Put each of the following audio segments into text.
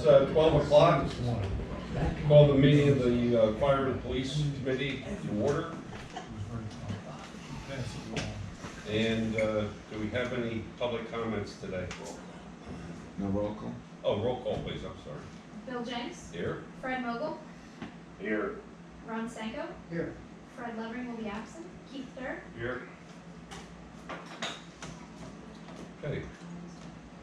12 o'clock. Call the meeting of the Fire and Police Committee to order. And do we have any public comments today? No roll call? Oh, roll call, please. I'm sorry. Bill Jenks. Here. Fred Mogul. Here. Ron Stanko. Here. Fred Levering will be absent. Keith Durr. Here. Okay.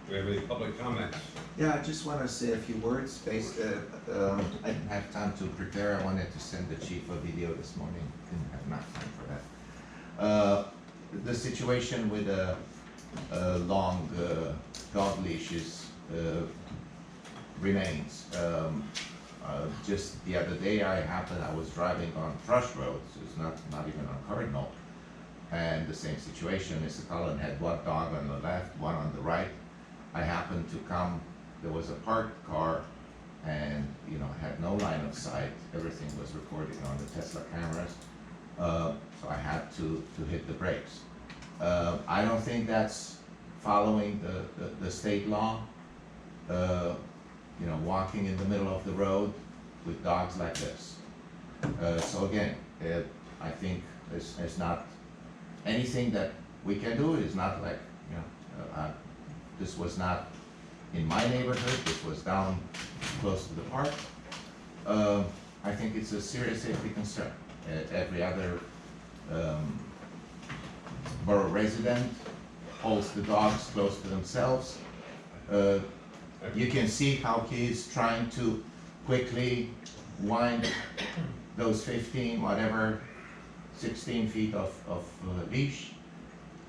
Do we have any public comments? Yeah, I just want to say a few words. I didn't have time to prepare. I wanted to send the chief a video this morning. Didn't have enough time for that. The situation with long dog leashes remains. Just the other day I was driving on Thrush Road, so it's not even on Cardinal, and the same situation. Mr. Cullen had one dog on the left, one on the right. I happened to come, there was a parked car, and had no line of sight. Everything was recorded on the Tesla cameras, so I had to hit the brakes. I don't think that's following the state law. Walking in the middle of the road with dogs like this. So again, I think there's not anything that we can do. It is not like, this was not in my neighborhood, this was down close to the park. I think it's a serious safety concern. Every other borough resident holds the dogs close to themselves. You can see how he's trying to quickly wind those 15, whatever, 16 feet of leash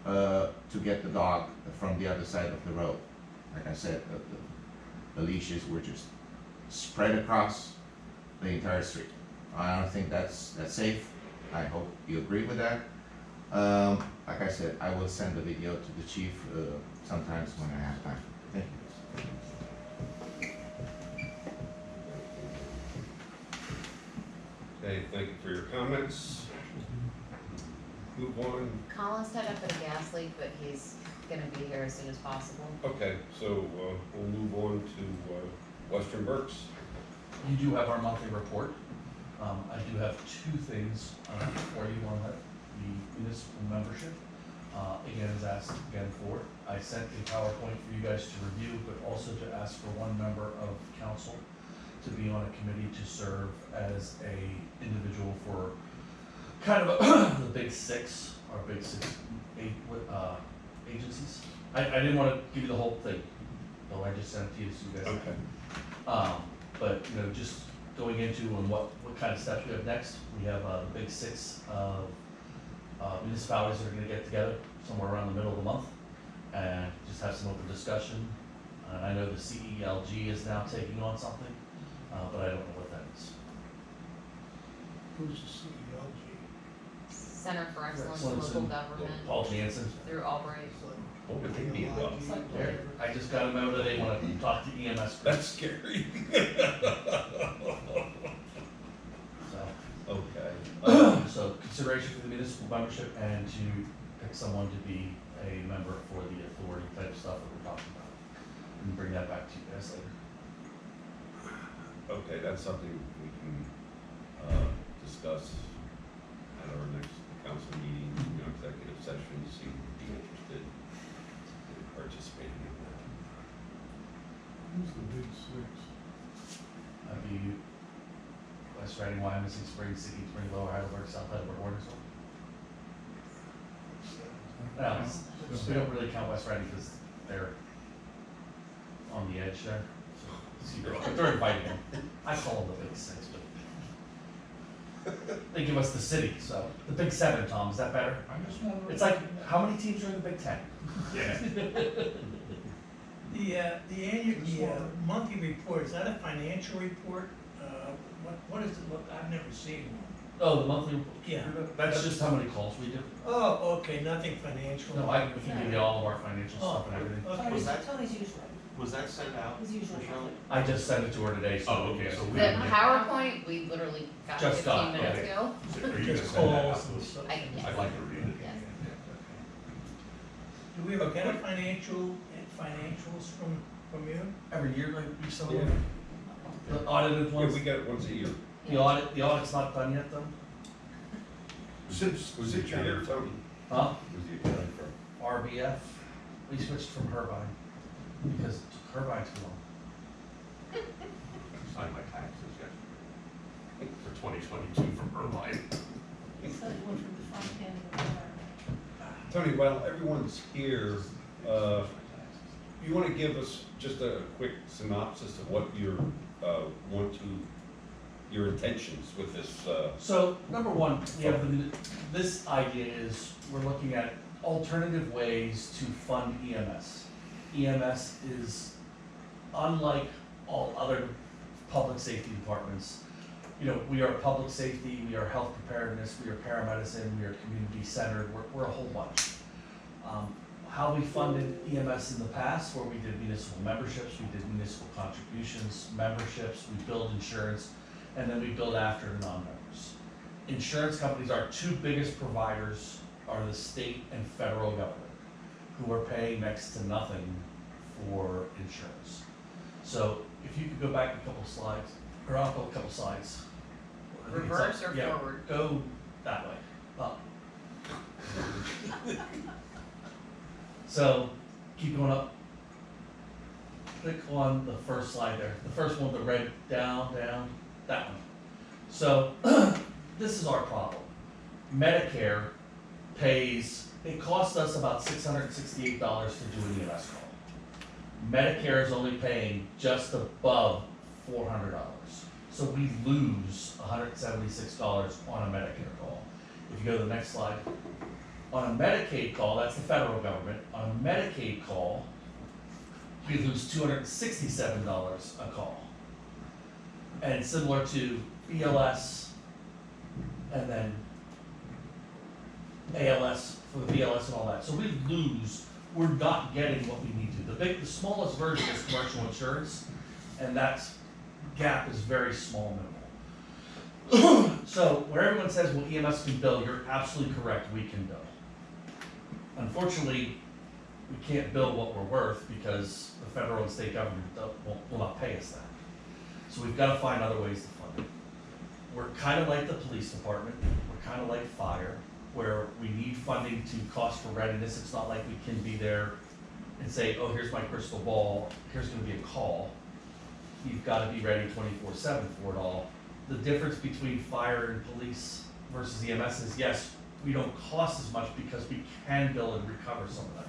to get the dog from the other side of the road. Like I said, the leashes were just spread across the entire street. I don't think that's safe. I hope you agree with that. Like I said, I will send the video to the chief sometimes when I have time. Thank you. Okay, thank you for your comments. Move on. Colin's tied up at a gas leak, but he's gonna be here as soon as possible. Okay, so we'll move on to Western Berks. You do have our monthly report. I do have two things for you on that. The municipal membership, again, is asked again for. I sent a PowerPoint for you guys to review, but also to ask for one member of council to be on a committee to serve as a individual for kind of the big six, or big six, eight agencies. I didn't want to give you the whole thing, though I just sent it to you so you guys Okay. but just going into and what kind of steps we have next. We have the big six of municipalities that are going to get together somewhere around the middle of the month and just have some open discussion. And I know the CELG is now taking on something, but I don't know what that is. Who's the CELG? Center for Excellence in Excellence Local in Government Paul Jansen. through Albright. What would they be about? There. I just got a memo that they want to talk to EMS. That's scary. So, Okay. so consideration for the municipal membership and to pick someone to be a member for the authority type stuff that we're talking about. And bring that back to you guys later. Okay, that's something we can discuss at our next council meeting, executive session, to see who would be interested in participating in that. Who's the big six? That'd be West Riding, Wyomissing, Spring City, Spring, Lower Heidelberg, South Heidelberg, Orangeville. No, we don't really count West Riding because they're on the edge there. But they're inviting them. I call them the big six, but they give us the city, so the big seven, Tom, is that better? I'm just wondering. It's like, how many teams are in the Big Ten? Yeah. The annual, monthly report, is that a financial report? What is it look, I've never seen one. Oh, the monthly report? Yeah. That's just how many calls we do. Oh, okay, nothing financial. No, I can give you all of our financial stuff and everything. Okay. Was that- Tony's usually. Was that sent out? His usual. Michelle? I just sent it to her today, so. Oh, okay, so we The haven't- PowerPoint, we literally got Just 15 got, minutes okay. ago. So are you gonna send that out? Calls and stuff. Yes. I'd like to read it. Yes. Do we ever get a financials from you? Every year, like, we sell Yeah. them. The audited Yeah, ones, we get it once a year. the audit's not done yet though? Since you're here, Tony. Huh? Who's the accounting firm? RBF, we switched from Herbine, because it took Herbine too long. Signed my taxes yesterday for 2022 from Irvine. So you went from the front end to the back. Tony, while everyone's here, you want to give us just a quick synopsis of what your, your intentions with this, So, number one, we have this idea is, we're looking at alternative ways to fund EMS. EMS is unlike all other public safety departments. You know, we are public safety, we are health preparedness, we are paramedicine, we are community centered, we're a whole bunch. How we funded EMS in the past, where we did municipal memberships, we did municipal contributions, memberships, we billed insurance, and then we billed after to non-members. Insurance companies, our two biggest providers are the state and federal government, who are paying next to nothing for insurance. So if you could go back a couple slides, or up a couple slides. I think it's up. Reverse or Yeah, forward? Go that way, up. So, keep going up. Click on the first slide there, the first one, the red down, that one. So, this is our problem. Medicare pays, it costs us about $668 to do an EMS call. Medicare is only paying just above $400. So we lose $176 on a Medicare call. If you go to the next slide, on a Medicaid call, that's the federal government, on a Medicaid call, we lose $267 a call. And similar to BLS, and then ALS for the BLS and all that. So we lose, we're not getting what we need to. The smallest version is commercial insurance, and that gap is very small, minimal. So where everyone says, well, EMS can bill, you're absolutely correct, we can bill. Unfortunately, we can't bill what we're worth because the federal and state government will not pay us that. So we've got to find other ways to fund it. We're kind of like the police department, we're kind of like fire, where we need funding to cost for readiness. It's not like we can be there and say, oh, here's my crystal ball, here's gonna be a call. You've got to be ready 24/7 for it all. The difference between fire and police versus EMS is, yes, we don't cost as much because we can bill and recover some of that.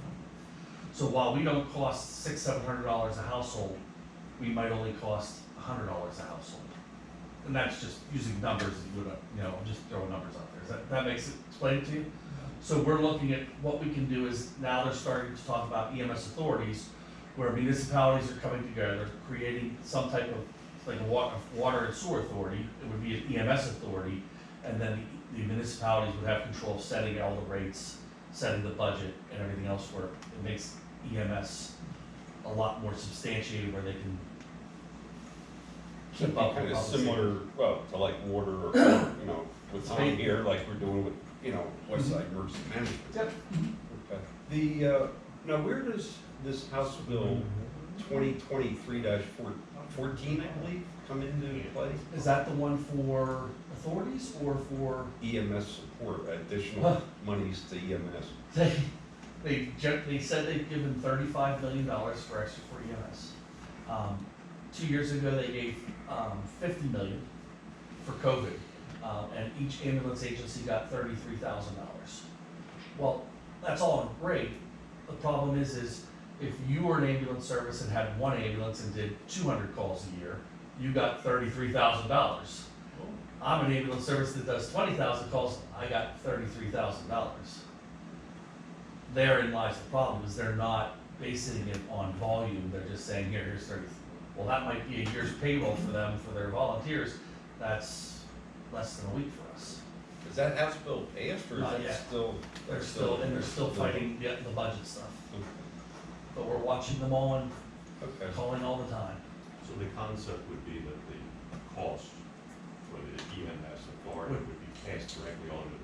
So while we don't cost $600–700 a household, we might only cost $100 a household. And that's just using numbers, you know, just throwing numbers out there. That makes it explain to you? So we're looking at what we can do is, now they're starting to talk about EMS authorities, where municipalities are coming together, creating some type of, like a water and sewer authority. It would be an EMS authority, and then the municipalities would have control of setting all the rates, setting the budget, and everything else, where it makes EMS a lot more substantiated, where they can keep up with kind of public similar, well, to like water or, you know, with Tom here, like we're doing with, you know, West Side Emergency Management. Yep. Okay. The, now where does this House Bill 2023-14, I believe, come into play? Is that the one for authorities or for? EMS support, additional monies to E EMS. They said they've given $35 million for extra for EMS. 2 years ago, they gave $50 million for COVID, and each ambulance agency got $33,000. Well, that's all great. The problem is if you were an ambulance service and had one ambulance and did 200 calls a year, you got $33,000. I'm an ambulance service that does 20,000 calls, I got $33,000. Therein lies the problem, is they're not basing it on volume, they're just saying, here's 30. Well, that might be a year's payroll for them, for their volunteers, that's less than a week for us. Is that House Bill passed, or is Not that yet. still? They're still fighting the budget stuff, but we're watching them all and Okay. calling all the time. So the concept would be that the cost for the EMS authority would be passed directly on to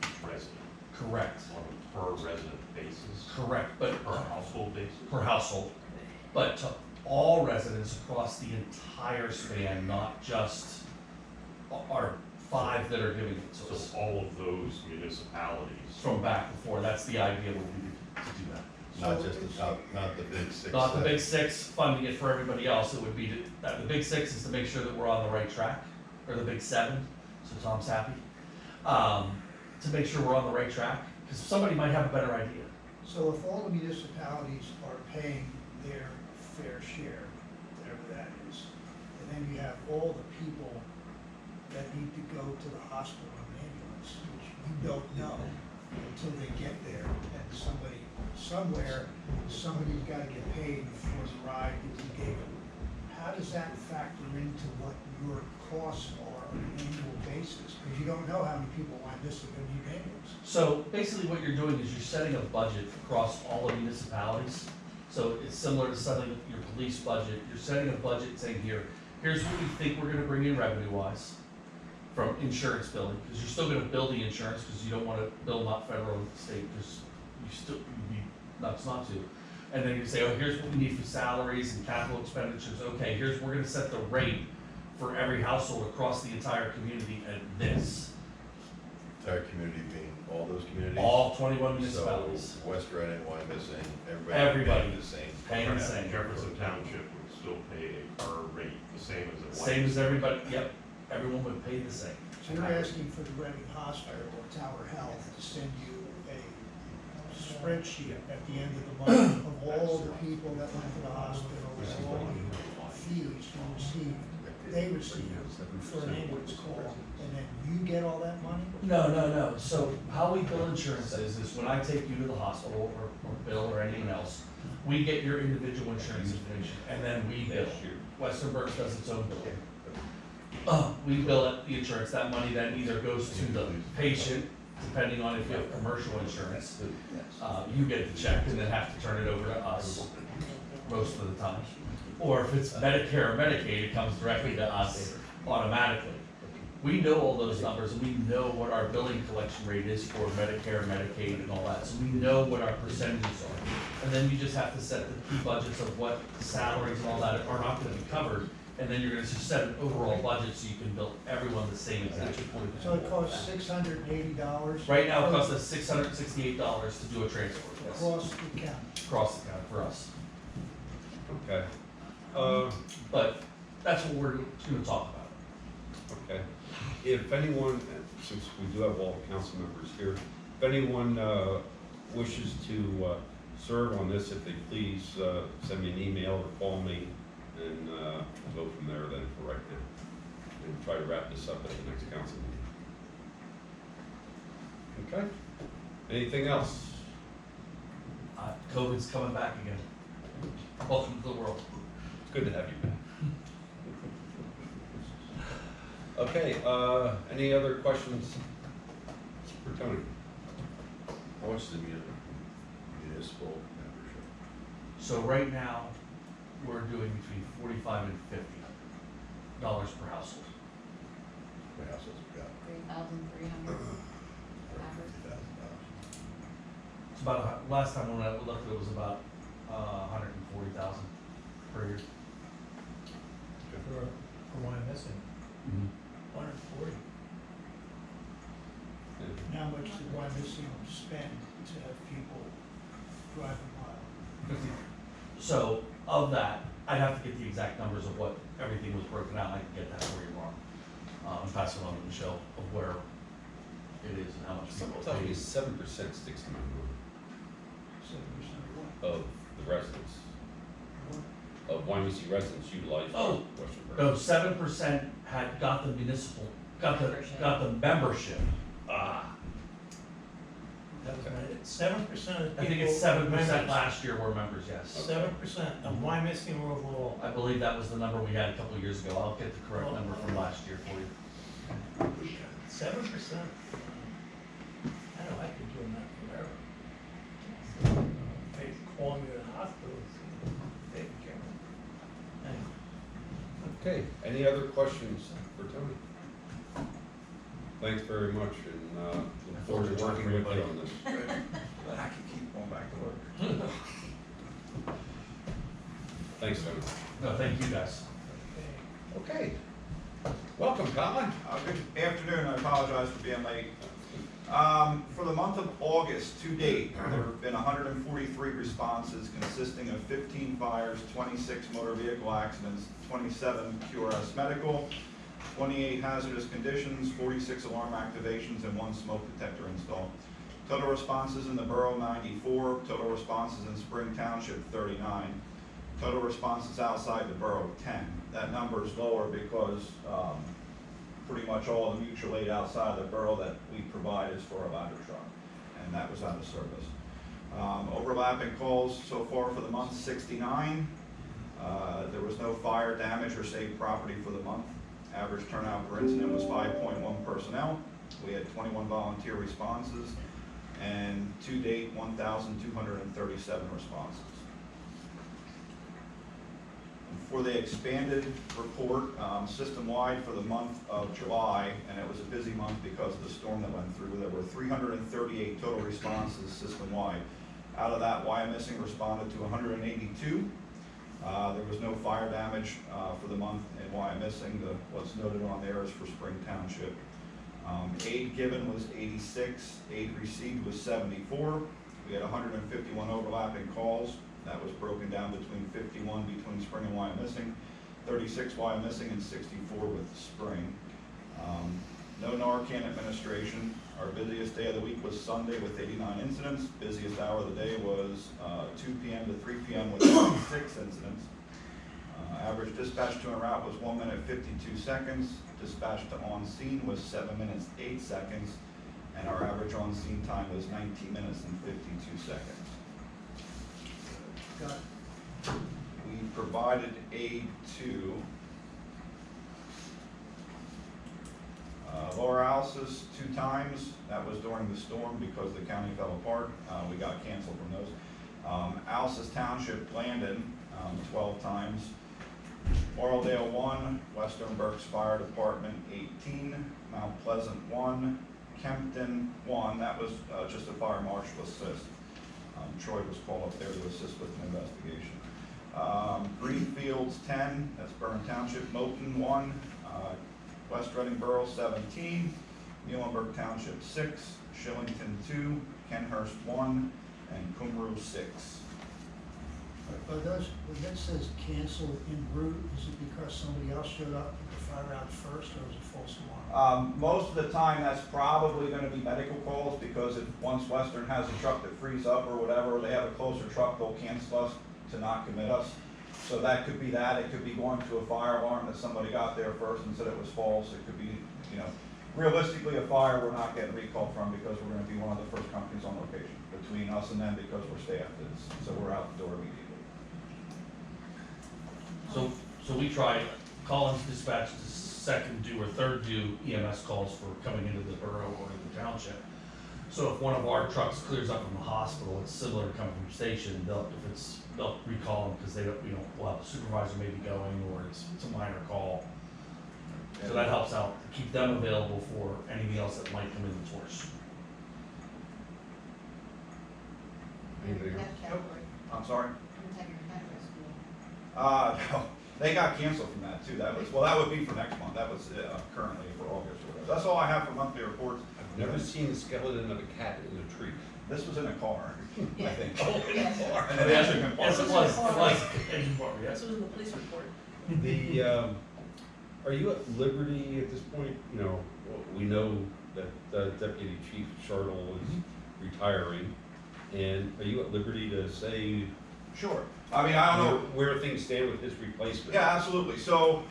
each resident Correct, on a per resident basis, correct, but per household basis. per household. But to all residents across the entire span, not just our 5 that are giving it to us. So all of those municipalities. From back before, that's the idea would be to do that. Not just the top, not the big 6. Not the big 6 funding it for everybody else, it would be, the big 6 is to make sure that we're on the right track, or the big 7, so Tom's happy. To make sure we're on the right track, because somebody might have a better idea. So if all the municipalities are paying their fair share, whatever that is, and then you have all the people that need to go to the hospital in an ambulance, which you don't know until they get there, and somebody's gotta get paid for the ride that you gave them. How does that factor into what your costs are on an annual basis? Because you don't know how many people Wyomissing are gonna need ambulance. So basically what you're doing is you're setting a budget across all the municipalities. So it's similar to setting your police budget. You're setting a budget saying here's what we think we're gonna bring in revenue-wise from insurance billing, because you're still gonna bill the insurance, because you don't wanna bill not federal and state, because you'd be nuts not to. And then you say, oh, here's what we need for salaries and capital expenditures. Okay, we're gonna set the rate for every household across the entire community at this. Entire community being all those communities? All 21 municipalities. So West Reading, Wyomissing, Everybody. paying the same. Paying the same. Jefferson Township would still pay a per rate, the same as a. Same as everybody, yep, everyone would pay the same. So you're asking for the Reading Hospital or Tower Health to send you a spreadsheet at the end of the month of all the people that went to the hospital, and all the fees they received for an ambulance call, and then you get all that money? No. So how we bill insurance is when I take you to the hospital or Bill or anyone else, we get your individual insurance information and then we bill. Western Berks does its own billing. We bill it, the insurance, that money then either goes to the patient, depending on if you have commercial insurance. You get the check and then have to turn it over to us most of the time. Or if it's Medicare or Medicaid, it comes directly to us automatically. We know all those numbers and we know what our billing collection rate is for Medicare, Medicaid and all that. So we know what our percentages are. And then you just have to set the key budgets of what salaries and all that are not gonna be covered. And then you're gonna just set an overall budget so you can bill everyone the same exact. So it costs $680? Right now, it costs us $668 to do a transfer. Yes. Across the county? Across the county for us. Okay. But that's what we're gonna talk about. Okay. If anyone, since we do have all the council members here, if anyone wishes to serve on this, if they please send me an email or call me, and we'll go from there then for right now. And try to wrap this up at the next council meeting. Okay? Anything else? COVID's coming back again. Welcome to the world. It's good to have you back. Okay, any other questions for Tony? How much is the municipal membership? So right now, we're doing between $45 and $50 per household. How many households we got? 3,300 average. $50,000. It's about, last time when I looked, it was about 140,000 per year. For Wyomissing, 140. How much did Wyomissing spend to have people drive a mile? So of that, I'd have to get the exact numbers of what everything was broken out. I can get that for you tomorrow. And pass it on to Michelle of where it is and how much people Tell me pay. 7% sticks to my mind 7% of of the residents, of Wyomissing residents utilize Oh, Western No, Berks. 7% had got the municipal, got the membership. Ah, That was my, 7% of people. I think it's 7% members. last year were members, yes. 7% of Wyomissing overall. I believe that was the number we had a couple of years ago. I'll get the correct number from last year for you. 7%. I know, I could do that forever. They call me to the hospital, they take care of me. okay. Any other questions for Tony? Thanks very much, and look forward to working with you on this. But I can keep going back to work. Thanks, Tony. No, thank you guys. Okay. Welcome, Colin. Good afternoon, I apologize for being late. For the month of August to date, there have been 143 responses consisting of 15 fires, 26 motor vehicle accidents, 27 QRS medical, 28 hazardous conditions, 46 alarm activations, and 1 smoke detector install. Total responses in the borough, 94. Total responses in Spring Township, 39. Total responses outside the borough, 10. That number is lower because pretty much all the mutual aid outside the borough that we provide is for a ladder truck, and that was out of service. Overlapping calls so far for the month, 69. There was no fire damage or saved property for the month. Average turnout per incident was 5.1 personnel. We had 21 volunteer responses, and to date, 1,237 responses. For the expanded report, system-wide for the month of July, and it was a busy month because of the storm that went through, there were 338 total responses system-wide. Out of that, Wyomissing responded to 182. There was no fire damage for the month in Wyomissing. What's noted on there is for Spring Township. Aid given was 86, aid received was 74. We had 151 overlapping calls. That was broken down between 51 between Spring and Wyomissing, 36 Wyomissing, and 64 with Spring. No Narcan administration. Our busiest day of the week was Sunday with 89 incidents. Busiest hour of the day was 2 p.m. to 3 p.m. with 26 incidents. Average dispatch to en route was 1 minute 52 seconds. Dispatch to on scene was 7 minutes 8 seconds. And our average on scene time was 19 minutes and 52 seconds. Got it. We provided aid to Lower Alsace 2 times. That was during the storm because the county fell apart. We got canceled from those. Alsace Township, Landon, 12 times. Moraldale 1, Western Berks Fire Department 18, Mount Pleasant 1, Kempton 1. That was just a fire marshal assist. Troy was called up there to assist with an investigation. Greenfields 10, that's Byrne Township. Moulton 1, West Reading Borough 17, Muhlenberg Township 6, Shillington 2, Kenhurst 1, and Cumru 6. But when that says cancel en route, is it because somebody else showed up with the fire out first, or is it false alarm? Most of the time, that's probably going to be medical calls, because if once Western has a truck that frees up or whatever, or they have a closer truck, they'll cancel us to not commit us. So that could be that. It could be going to a fire alarm that somebody got there first and said it was false. It could be, you know, realistically a fire we're not getting recalled from, because we're going to be one of the first companies on location between us and them, because we're staffed. So we're out the door immediately. So we tried, Collins dispatched the second due or third due EMS calls for coming into the borough or the township. So if one of our trucks clears up from the hospital, it's similar to coming from station, they'll recall them, because they don't, we'll have a supervisor maybe going, or it's a minor call. So that helps out to keep them available for anything else that might come in the force. Anything else? I'm sorry? No. No, they got canceled from that too. That would be for next month. That was currently for August or whatever. That's all I have for monthly reports. I've never seen the skeleton of a cat in a tree. This was in a car, I think. Yes. And it actually been Yes, it was, This was in the police report. The, are you at liberty at this point? You know, we know that Deputy Chief Chartle is retiring, and are you at liberty to say Sure. I mean, I don't know. where things stand with his replacement? Yeah, absolutely. So,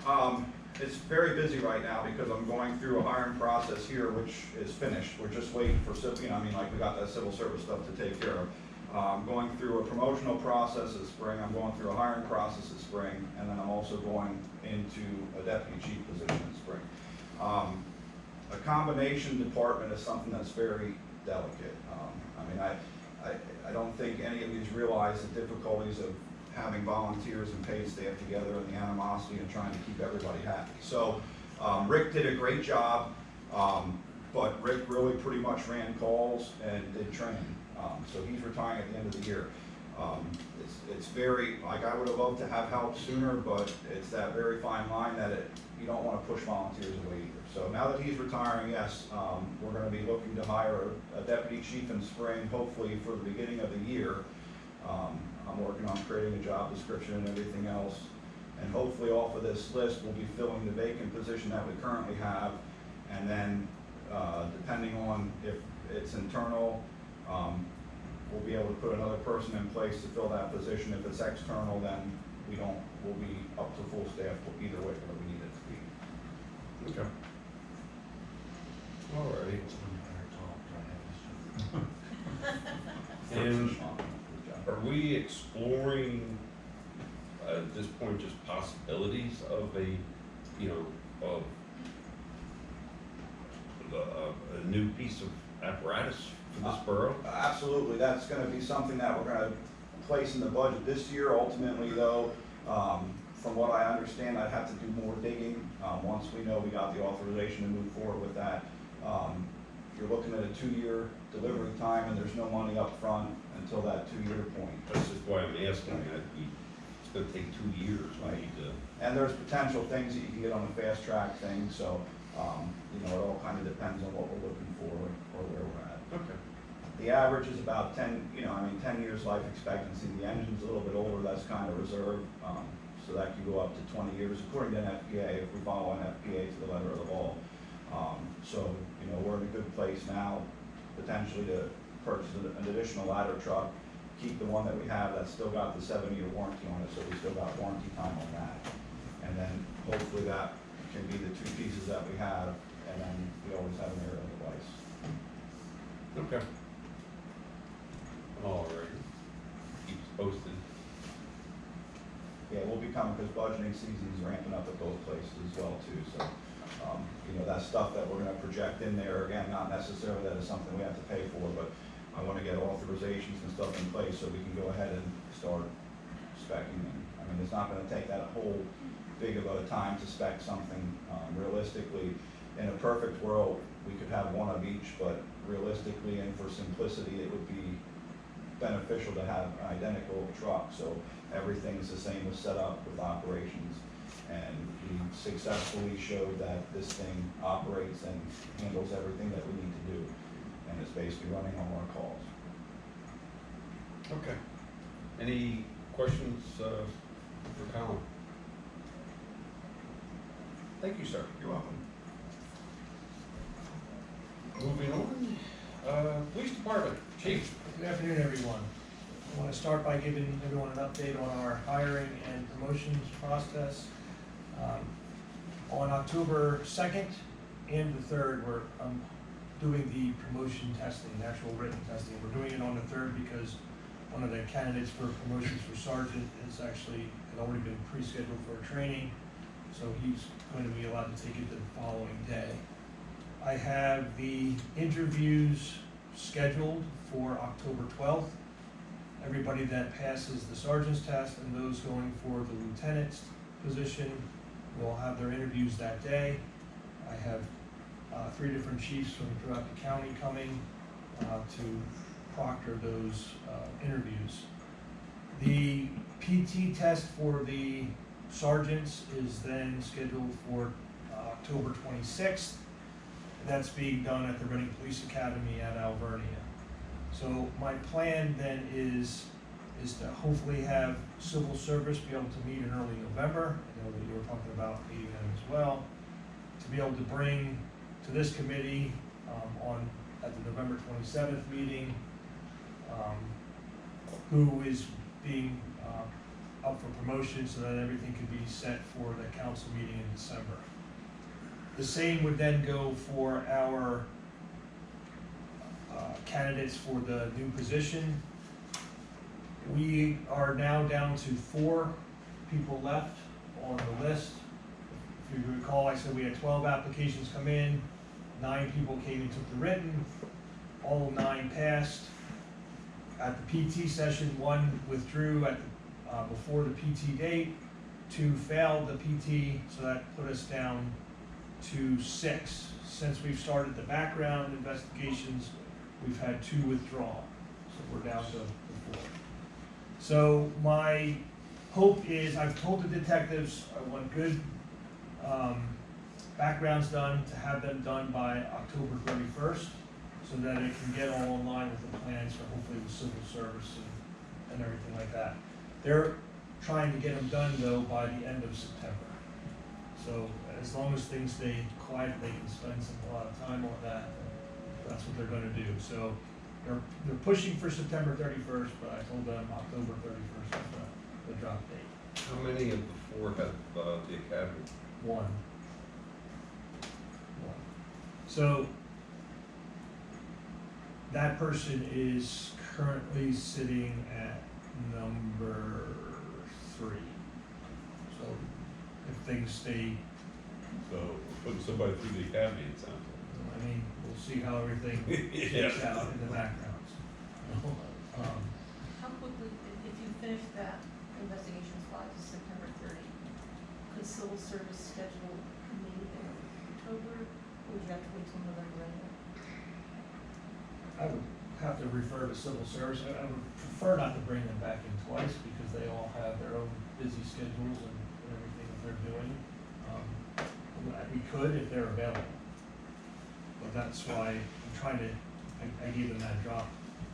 it's very busy right now because I'm going through a hiring process here, which is finished. We're just waiting for, we got that civil service stuff to take care of. I'm going through a promotional process this spring. I'm going through a hiring process this spring, and then I'm also going into a deputy chief position this spring. A combination department is something that's very delicate. I don't think any of these realize the difficulties of having volunteers and paid staff together, and the animosity and trying to keep everybody happy. So Rick did a great job, but Rick really pretty much ran calls and did training. So he's retiring at the end of the year. It's very, like, I would have loved to have help sooner, but it's that very fine line that you don't wanna push volunteers away either. So now that he's retiring, yes, we're gonna be looking to hire a deputy chief in spring, hopefully for the beginning of the year. I'm working on creating a job description and everything else. And hopefully off of this list, we'll be filling the vacant position that we currently have. And then, depending on if it's internal, we'll be able to put another person in place to fill that position. If it's external, then we'll be up to full staff either way, where we need it to be. Okay. All righty. And are we exploring, at this point, just possibilities of of a new piece of apparatus for this borough? Absolutely, that's gonna be something that we're gonna place in the budget this year. Ultimately, though, from what I understand, I'd have to do more digging, once we know we got the authorization to move forward with that. You're looking at a 2-year delivery time, and there's no money up front until that 2-year point. That's just why I'm asking that. It's gonna take 2 years, we need to. And there's potential things that you can get on a fast track thing, so, it all kind of depends on what we're looking for or where we're at. Okay. The average is about 10 years life expectancy. The engine's a little bit older, that's kind of reserved, so that can go up to 20 years according to an FPA, if we follow an FPA to the letter of the law. So, we're in a good place now, potentially to purchase an additional ladder truck, keep the one that we have that's still got the 7-year warranty on it, so we still got warranty time on that. And then hopefully that can be the 2 pieces that we have, and then we always have an aerial device. Okay. All right. Keep us posted. Yeah, we'll be coming, because budgeting season's ramping up at both places as well too, so, that stuff that we're gonna project in there, again, not necessarily that is something we have to pay for, but I wanna get authorizations and stuff in place so we can go ahead and start speccing them. I mean, it's not gonna take that whole big of a time to spec something. Realistically, in a perfect world, we could have one of each, but realistically and for simplicity, it would be beneficial to have an identical truck, so everything's the same with setup with operations. And we successfully showed that this thing operates and handles everything that we need to do, and it's basically running all our calls. Okay. Any questions for Colin? Thank you, sir. You're welcome. Moving on, police department, chief. Good afternoon, everyone. I want to start by giving everyone an update on our hiring and promotions process. On October 2nd and the 3rd, we're doing the promotion testing, the actual written testing. We're doing it on the 3rd because one of the candidates for promotions for sergeant had already been pre-scheduled for a training, so he's going to be allowed to take it the following day. I have the interviews scheduled for October 12th. Everybody that passes the sergeant's test and those going for the lieutenant's position will have their interviews that day. I have 3 different chiefs from throughout the county coming to proctor those interviews. The PT test for the sergeants is then scheduled for October 26th. That's being done at the Reading Police Academy at Alvernia. So my plan then is to hopefully have civil service be able to meet in early November. I know that you were talking about meeting them as well, to be able to bring to this committee at the November 27th meeting, who is being up for promotion, so that everything could be set for the council meeting in December. The same would then go for our candidates for the new position. We are now down to 4 people left on the list. If you recall, I said we had 12 applications come in, 9 people came and took the written, all 9 passed. At the PT session, 1 withdrew before the PT date, 2 failed the PT, so that put us down to 6. Since we've started the background investigations, we've had 2 withdraw, so we're down to 4. So my hope is, I've told the detectives, I want good, backgrounds done, to have them done by October 31st, so that it can get all in line with the plans for hopefully the civil service and everything like that. They're trying to get them done though by the end of September. So as long as things stay quiet, they can spend a lot of time on that, that's what they're gonna do. So they're pushing for September 31st, but I told them October 31st is the drop date. How many of the four have the academy? One. So that person is currently sitting at number 3. So if things stay, So putting somebody through the academy, it sounds I mean, we'll see how everything shakes out in the backgrounds. How quickly, if you finish that investigation slide to September 30, could civil service schedule a meeting in October, or would you have to wait till November anyway? I would have to refer to civil service. I would prefer not to bring them back in twice because they all have their own busy schedules and everything that they're doing. We could if they're available. But that's why I'm trying to, I gave them that drop,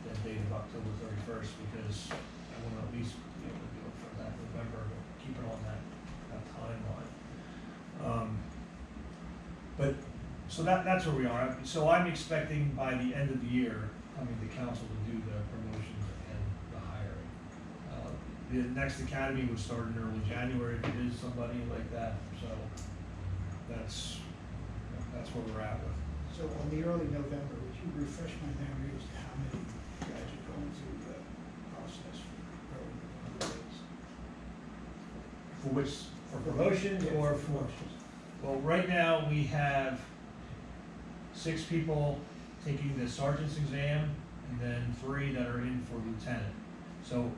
that date of October 31st, because I want to at least be able to do it for that November, but keep it on that timeline. But, so that's where we are. So I'm expecting by the end of the year, coming to council to do the promotions and the hiring. The next academy would start in early January if it is somebody like that, so that's where we're at with. So on the early November, would you refresh my memory as to how many guys are going through the process for early November dates? For which, for promotions or for? promotions? Well, right now, we have 6 people taking the sergeant's exam, and then 3 that are in for lieutenant. So,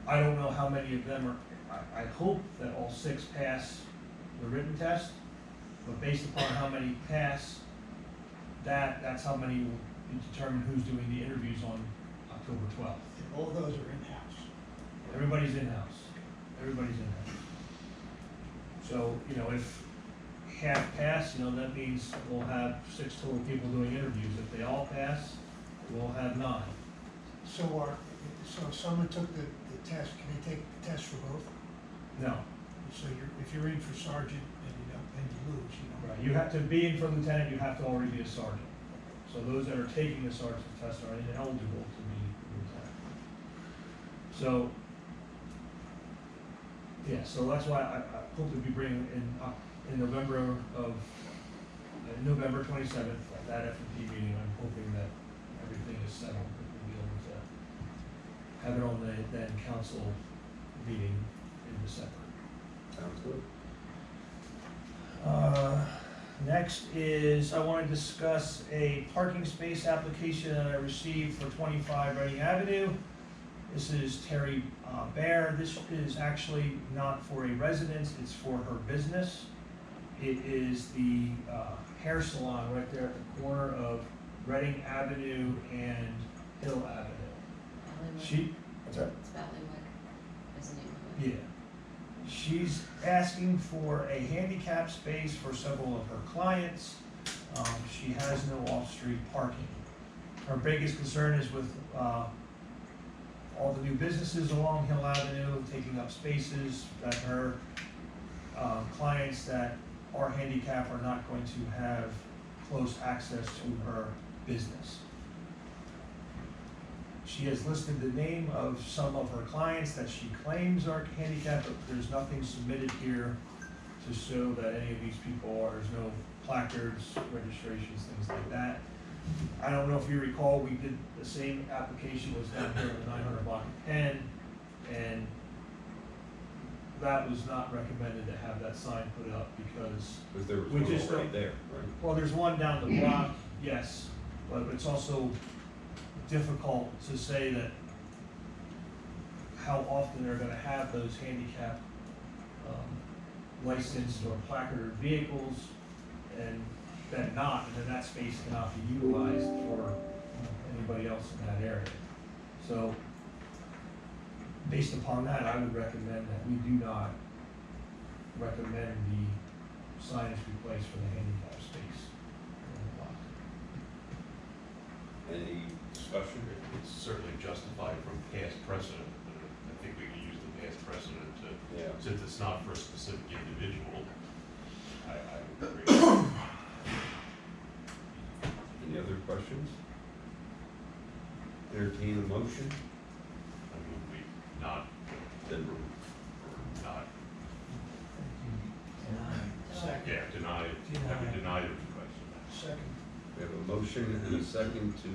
I don't know how many of them are, I hope that all 6 pass the written test, but based upon how many pass, that's how many will determine who's doing the interviews on October 12th. And all those are in-house. Everybody's in-house. Everybody's in-house. So, if half pass, that means we'll have 6 total people doing interviews. If they all pass, we'll have 9. So if someone took the test, can they take the test for both? No. So if you're in for sergeant and you lose, Right, you have to be in for lieutenant, you have to already be a sergeant. So those that are taking the sergeant's test are ineligible to be lieutenant. So, yeah, so that's why I hope to be bringing in November 27th, at that F&P meeting, I'm hoping that everything is settled, that we'll be able to have it on the then council meeting in December. Sounds good. Next is, I want to discuss a parking space application that I received for 25 Reading Avenue. This is Terry Bear. This is actually not for a residence, it's for her business. It is the hair salon right there at the corner of Reading Avenue and Hill Avenue. What's that? It's Ballywick, is the name of it. Yeah. She's asking for a handicap space for several of her clients. She has no off-street parking. Her biggest concern is with all the new businesses along Hill Avenue taking up spaces, that her clients that are handicapped are not going to have close access to her business. She has listed the name of some of her clients that she claims are handicapped, but there's nothing submitted here to show that any of these people are. There's no placards, registrations, things like that. I don't know if you recall, we did the same application, was down here in the 900 block of Penn, and that was not recommended to have that sign put up because Because there was we one just already don't- there, right? well, there's one down the block, yes, but it's also difficult to say that how often they're gonna have those handicap licensed or placarded vehicles and then not, and then that space cannot be utilized for anybody else in that area. So based upon that, I would recommend that we do not recommend the signage be placed for the handicap space in the block. Any discussion? It's certainly justified from past precedent, but I think we can use the past precedent to, Yeah. since it's not for a specific individual, I would agree. Any other questions? Entertain a motion? I mean, we not, Then or not, Second. yeah, deny, that we deny the request. Second. we have a motion and a second to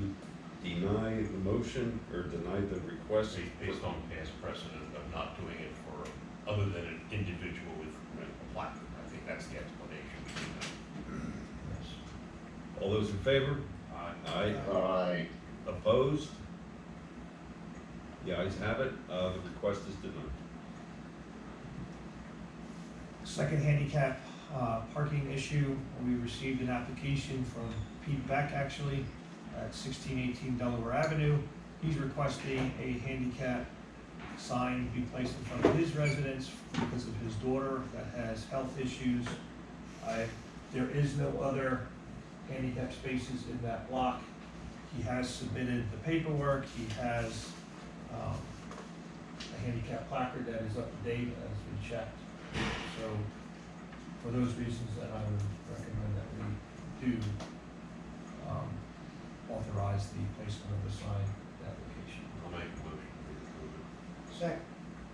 deny the motion or deny the request. Based on past precedent of not doing it for, other than an individual with a placard. I think that's the explanation. All those in favor? Aye. Aye. Opposed? The ayes have it. The request is denied. Second handicap parking issue, we received an application from Pete Beck, actually, at 1618 Delaware Avenue. He's requesting a handicap sign be placed in front of his residence because of his daughter that has health issues. There is no other handicap spaces in that block. He has submitted the paperwork. He has a handicap placard that is up to date, has been checked. So for those reasons, then I would recommend that we do authorize the placement of the sign application. I'll make a motion to approve it. Second.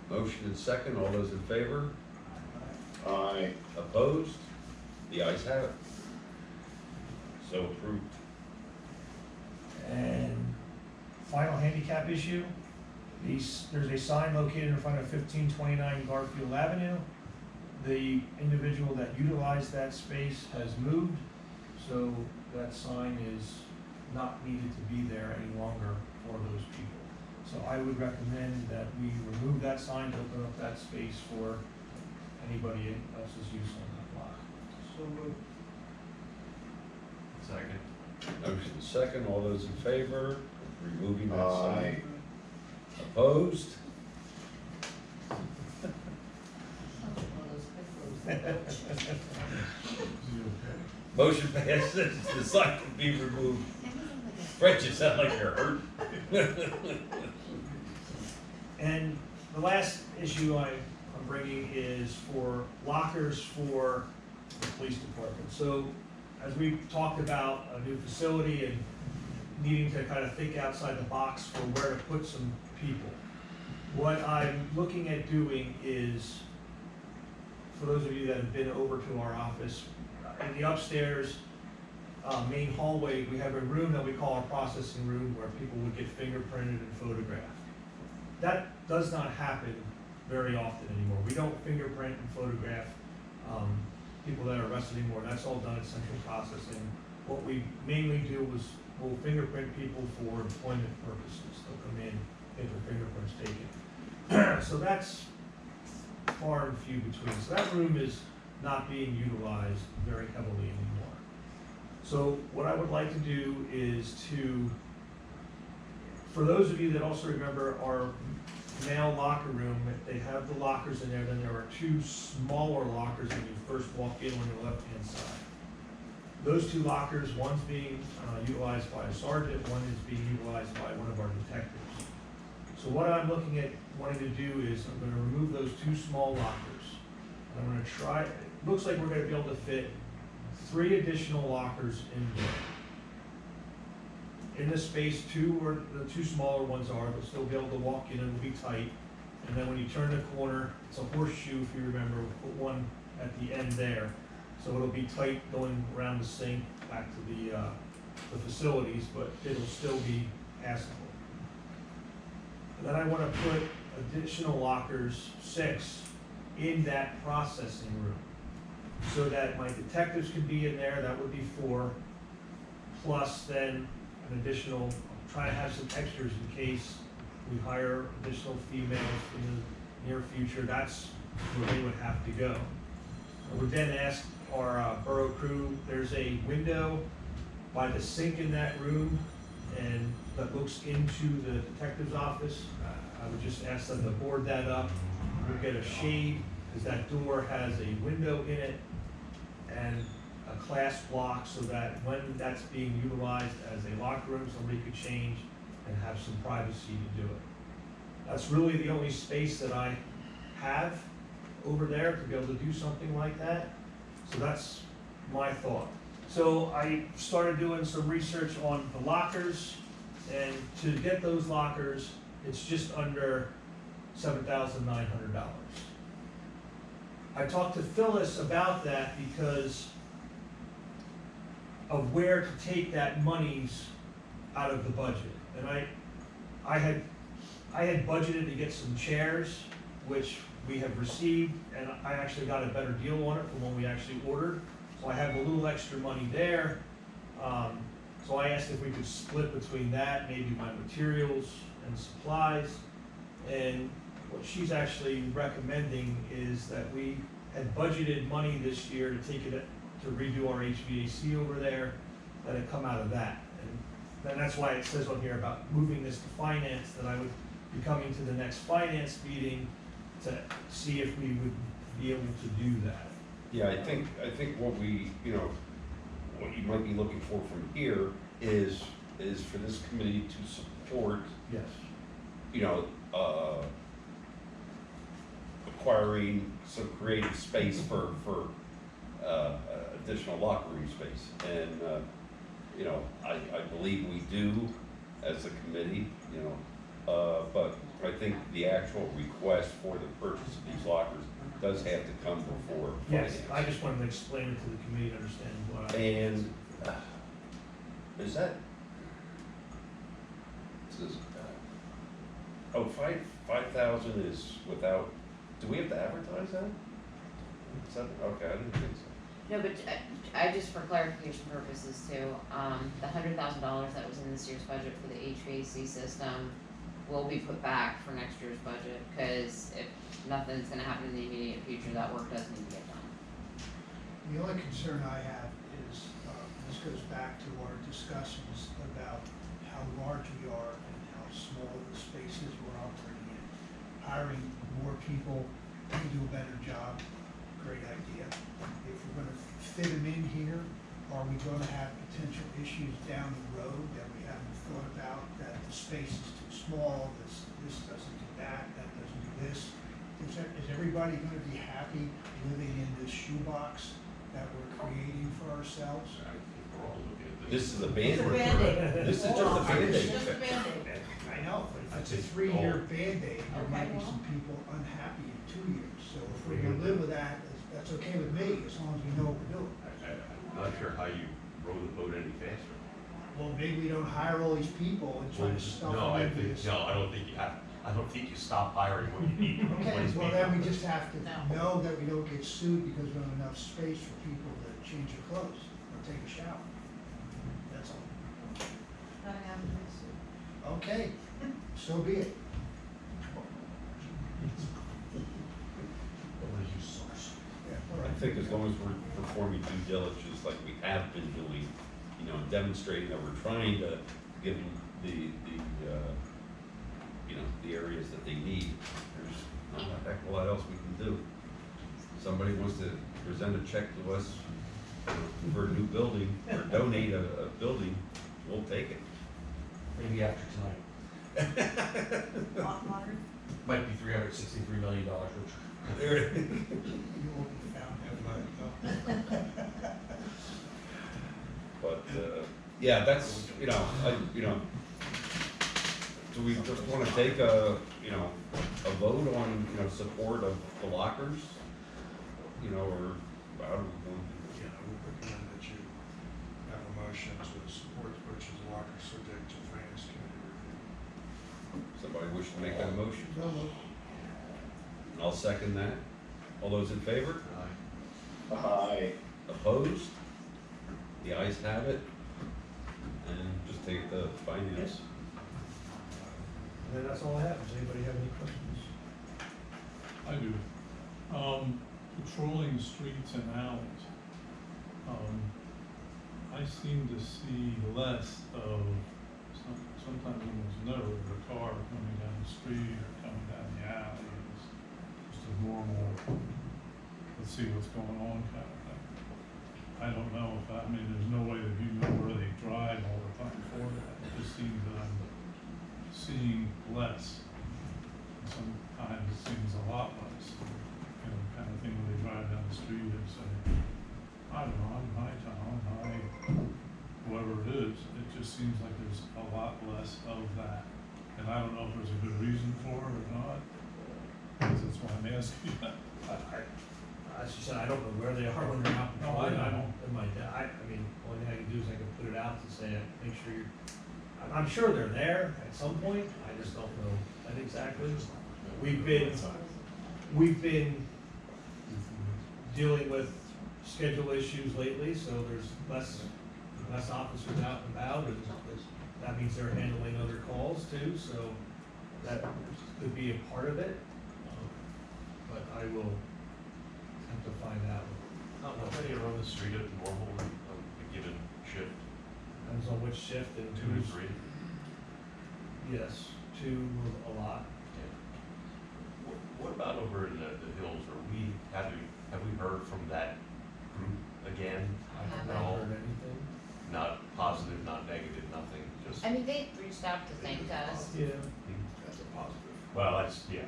Motion and second. All those in favor? Aye. Opposed? The ayes have it. So approved. And final handicap issue, there's a sign located in front of 1529 Garfield Avenue. The individual that utilized that space has moved, so that sign is not needed to be there any longer for those people. So I would recommend that we remove that sign to open up that space for anybody else's use on that block. So moved. Second. Motion and second. All those in favor of removing that Aye. sign? Opposed? Motion passes. The sign can be removed. Brett, you sound like you're hurt. And the last issue I'm bringing is for lockers for the police department. So as we talked about a new facility and needing to kind of think outside the box for where to put some people, what I'm looking at doing is, for those of you that have been over to our office, in the upstairs main hallway, we have a room that we call our processing room where people would get fingerprinted and photographed. That does not happen very often anymore. We don't fingerprint and photograph people that are arrested anymore. That's all done at central processing. What we mainly do is we'll fingerprint people for employment purposes. They'll come in, get their fingerprints taken. So that's far and few between. So that room is not being utilized very heavily anymore. So what I would like to do is to, for those of you that also remember our male locker room, they have the lockers in there, then there are two smaller lockers when you first walk in on your left-hand side. Those two lockers, one's being utilized by a sergeant, one is being utilized by one of our detectives. So what I'm looking at wanting to do is I'm going to remove those two small lockers. And I'm going to try, it looks like we're going to be able to fit 3 additional lockers in there. In this space, 2 where the 2 smaller ones are, they'll still be able to walk in and it'll be tight. And then when you turn the corner, it's a horseshoe if you remember, we'll put one at the end there. So it'll be tight going around the sink back to the facilities, but it'll still be passable. And then I want to put additional lockers, 6, in that processing room, so that my detectives can be in there, that would be 4, plus then an additional, try to have some extras in case we hire additional females in the near future. That's where they would have to go. I would then ask our borough crew, there's a window by the sink in that room and that looks into the detective's office. I would just ask them to board that up. We'll get a shade, because that door has a window in it and a class block, so that when that's being utilized as a locker room, somebody could change and have some privacy to do it. That's really the only space that I have over there to be able to do something like that. So that's my thought. So I started doing some research on the lockers, and to get those lockers, it's just under $7,900. I talked to Phyllis about that because of where to take that monies out of the budget. And I had budgeted to get some chairs, which we have received, and I actually got a better deal on it from when we actually ordered. So I have a little extra money there. So I asked if we could split between that, maybe my materials and supplies. And what she's actually recommending is that we had budgeted money this year to take it to redo our HVAC over there, that it come out of that. And then that's why it says on here about moving this to finance, that I would be coming to the next finance meeting to see if we would be able to do that. Yeah, I think what we, what you might be looking for from here is for this committee to support, Yes. Acquiring some creative space for additional locker room space. And, I believe we do as a committee, but I think the actual request for the purchase of these lockers does have to come before finance. Yes, I just wanted to explain it to the committee to understand what I. And is that? This is, 5,000 is without, do we have to advertise that? Is that, okay, I didn't think so. No, but I just for clarification purposes too, the $100,000 that was in this year's budget for the HVAC system will be put back for next year's budget, because if nothing's gonna happen in the immediate future, that work does need to get done. The only concern I have is, this goes back to our discussions about how large we are and how small the spaces we're operating in. Hiring more people to do a better job, great idea. If we're gonna fit them in here, are we gonna have potential issues down the road that we haven't thought about, that the space is too small, this doesn't do that doesn't do this? Is everybody gonna be happy living in this shoebox that we're creating for ourselves? I think we're all looking at This is a It's band. a Band-Aid. This is just a Band-Aid. It's just a Band-Aid. I know, but if it's a I think 3-year all- Band-Aid, there might be some people unhappy in 2 years. So if we're gonna live with that, that's okay with me, as long as we know what we're doing. I'm not sure how you row the boat any faster. Well, maybe we don't hire all these people and try to stuff No, them I into think, this. no, I don't think you stop hiring what you need. Okay, Replace well, people. then we just have to No. know that we don't get sued because we don't have enough space for people to change their clothes or take a shower. That's all. Not happening soon. Okay, so be it. Overuse source. Yeah, all I right. think as long as we're performing due diligence like we have been doing, demonstrating that we're trying to give them the areas that they need, there's not a heck of a lot else we can do. Somebody wants to present a check to us for a new building, or donate a building, we'll take it. Maybe after tonight. Modern? Might be $363 million, Richard. There. You won't be found that way. But, yeah, that's, do we just wanna take a vote on, support of the lockers? Or how do we want to do Yeah, I would recommend that you have a motion to support the purchase of lockers subject to finance committee review. it? Somebody wish to make that motion? No, no. I'll second that. All those in favor? Aye. Opposed? The ayes have it. And just take the finance. And then that's all I have. Does anybody have any questions? I do. Patrolling the streets and alleys. I seem to see less of sometimes almost never a car coming down the street or coming down the alley. It's just a normal, let's see what's going on kind of thing. I don't know if, I mean, there's no way that you know where they drive all the time for that. It just seems that I'm seeing less. Sometimes it seems a lot less, you know, kind of thing when they drive down the street and say, I don't know, I'm hi Tom, hi, whoever it is. It just seems like there's a lot less of that. And I don't know if there's a good reason for it or not. That's why I'm asking you. As you said, I don't know where they are when they're out No, I patrolling. know. I mean, only thing I can do is I can put it out to say, make sure you're, I'm sure they're there at some point, I just don't know when exactly. We've been dealing with schedule issues lately, so there's less officers out and about, and that means they're handling other calls too, so that could be a part of it. But I will have to find out. How many are on the street at normal on a given shift? Depends on which shift and 2 to 3? Yes, 2 a lot. What about over in the hills? Have we heard from that group again? I haven't No, heard anything. not positive, not negative, nothing, just. I mean, they reached out to thank us. Yeah. That's a positive. Well, that's, yeah.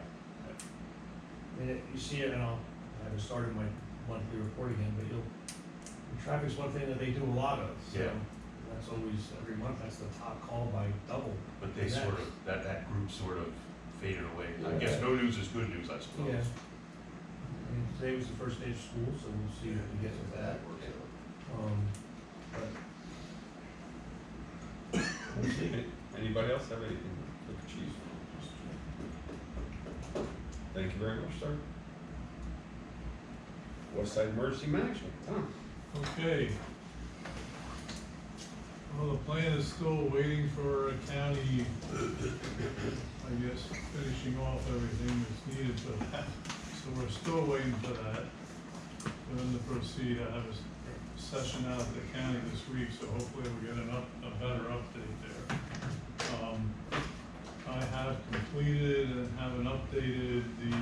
I mean, you see it, and I haven't started my monthly report again, but traffic's one thing that they do a lot of, so. Yeah. That's always, every month, that's the top call by double. But they Next. sort of, that group sort of faded away. I Yeah. guess no news is good news, I suppose. Yeah. I mean, today was the first day of school, so we'll see what we get with that. But. We'll see. Anybody else have anything for the chief? Thank you very much, sir. West Side Emergency Management, Tom. Okay. Well, the plan is still waiting for a county, I guess, finishing off everything that's needed for that. So we're still waiting for that. For them to proceed, I have a session out at the county this week, so hopefully we'll get a better update there. I have completed and haven't updated the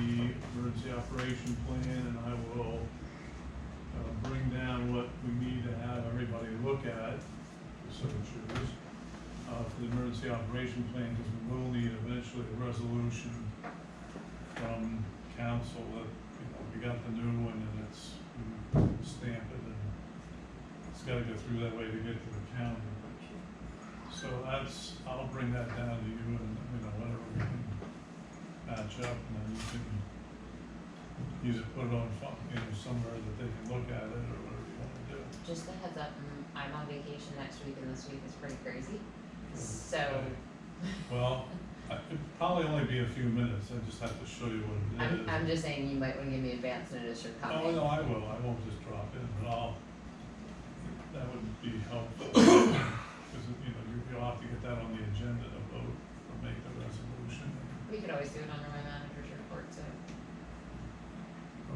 emergency operation plan, and I will bring down what we need to have everybody look at, the signatures, for the emergency operation plan, because we will need eventually a resolution from council that, you know, we got the new one and it's, we stamp it, and it's gotta go through that way to get to the county. So that's, I'll bring that down to you and, you know, whatever we can match up, and then you can either put it on, you know, somewhere that they can look at it, or whatever you wanna do. Just a heads up, I'm on vacation next week, and this week is pretty crazy, so. Okay. Well, it'd probably only be a few minutes, I just have to show you what it is. I'm just saying, you might wanna give me advance notice you're Oh, coming. no, I will, I won't just drop in, but that would be helpful. Because, you know, you'll have to get that on the agenda to vote or make the resolution. We could always do it under my manager's report too.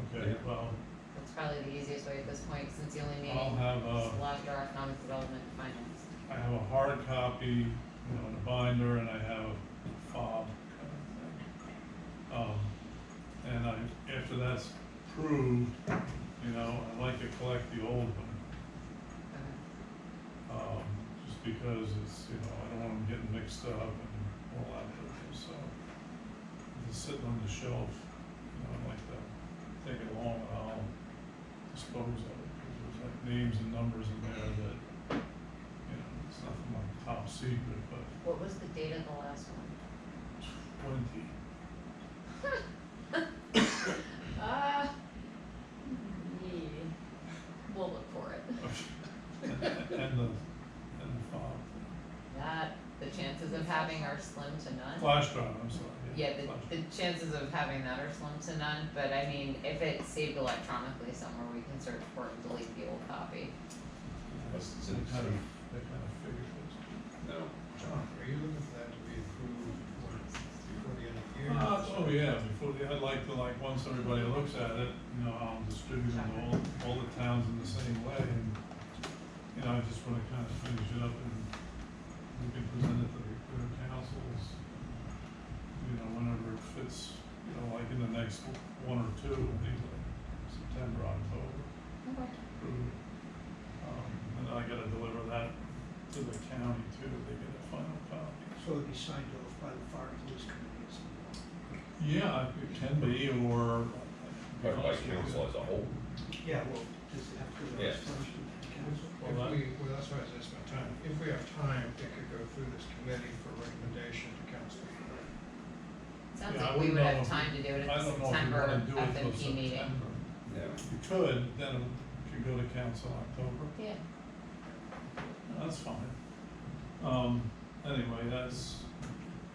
Okay, well, That's probably the easiest way at this point, since the only meeting I'll have, is left our economic development and finance. I have a hard copy, you know, in a binder, and I have a fob kind of thing. And after that's approved, you know, I like to collect the old one. Just because it's, you know, I don't want them getting mixed up and all that purpose, so. It's sitting on the shelf, you know, I like to take it along and I'll dispose of it, because there's like names and numbers in there that, you know, it's nothing like top secret, but What was the date of the last one? 20. Yeah. We'll look for it. And the fob. That, the chances of having are slim to none. Flash drive, I'm sorry. Yeah, flash the chances of having that are slim to none, but I mean, if it's saved electronically somewhere, we can search for it and delete the old copy. Unless it's They in kind of, safe. they kind of figured this. No. John, are you looking for that to be approved before the end of the year? Oh, yeah, I'd like to, like, once everybody looks at it, you know, I'll distribute them to all the towns in the same way, and, you know, I just wanna kind of finish it up and we can present it to the for the councils, you know, whenever it fits, you know, like in the next one or two, maybe like September, October. Okay. Approved. And I gotta deliver that to the county too, they get a final copy. So it'd be signed off by the fire and police committee as well. Yeah, it can be, or. By council as a whole. Yeah, well, does it have to go Yeah. first with the council? Well, Well, that's why I was asking about time. If we have time, it could go through this committee for recommendation to council. Sounds Yeah, I like we wouldn't would have know- time to do it I at the don't know if you September wanna do it till FMP meeting. September. Yeah. You could, then it could go to council October, Yeah. that's fine. Anyway, that's,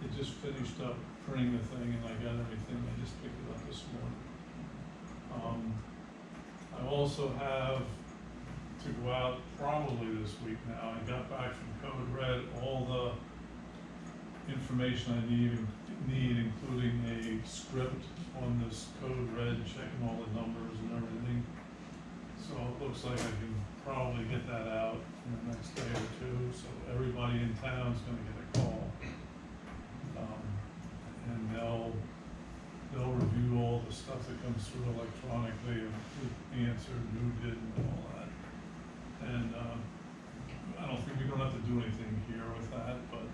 it just finished up printing the thing and I got everything, I just picked it up this morning. I also have to go out probably this week now, I got back from Code Red, all the information I need, including a script on this Code Red, checking all the numbers and everything. So it looks like I can probably get that out in the next day or two, so everybody in town's gonna get a call. And they'll review all the stuff that comes through electronically, and who answered, who didn't, and all that. And, I don't think, we don't have to do anything here with that, but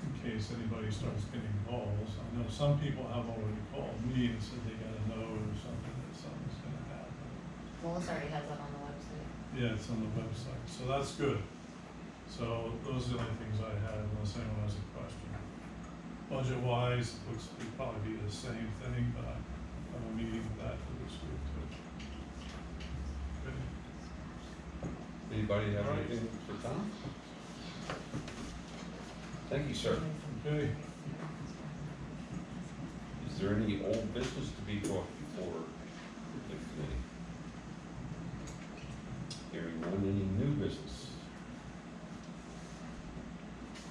in case anybody starts getting calls, I know some people have already called me and said they got a note or something, that something's gonna happen. Lois already has that on the website. Yeah, it's on the website, so that's good. So those are the only things I had, unless anyone has a question. Budget-wise, it looks to probably be the same thing, but I have a meeting with that for this week too. Good. Anybody have All right. anything for Tom? Thank you, sir. Okay, Is there any old business to be brought before the committee? Hearing none, any new business?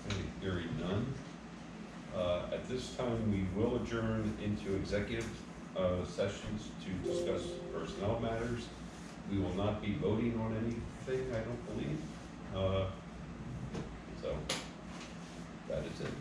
Okay, hearing none. At this time, we will adjourn into executive sessions to discuss personnel matters. We will not be voting on anything, I don't believe. So, that is it.